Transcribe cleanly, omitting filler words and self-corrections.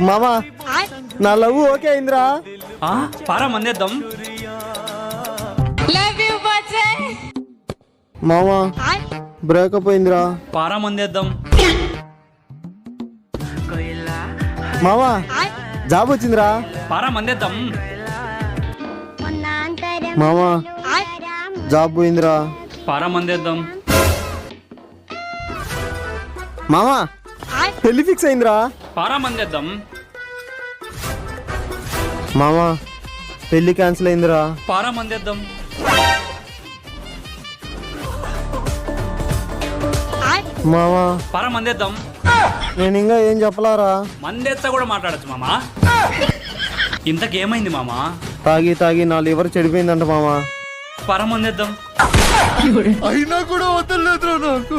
మామా నా love okay అయిందిరా. పారా మందేద్దాం. మామా బ్రేకప్ అయిందిరా. పారా మందేద్దాం. మామా జాబ్ వచ్చిందిరా. పారా మందేద్దాం. మామా జాబ్ పోయిందిరా. పారా మందేద్దాం. మామా పెళ్లి ఫిక్స్ అయిందిరా. పారా మందేద్దాం. మామా పెళ్లి క్యాన్సిల్ అయిందిరా. పారా మందేద్దాం. మామా పారా మందేద్దాం. నేను ఇంకా ఏం చెప్పలారా. మందేస్తా కూడా మాట్లాడచ్చు మామా. ఇంతకేమైంది మామా? తాగి తాగి నా లివర్ చెడిపోయిందంట మామా. పారా మందేద్దాం. అయినా కూడా వదలలేదు నాకు.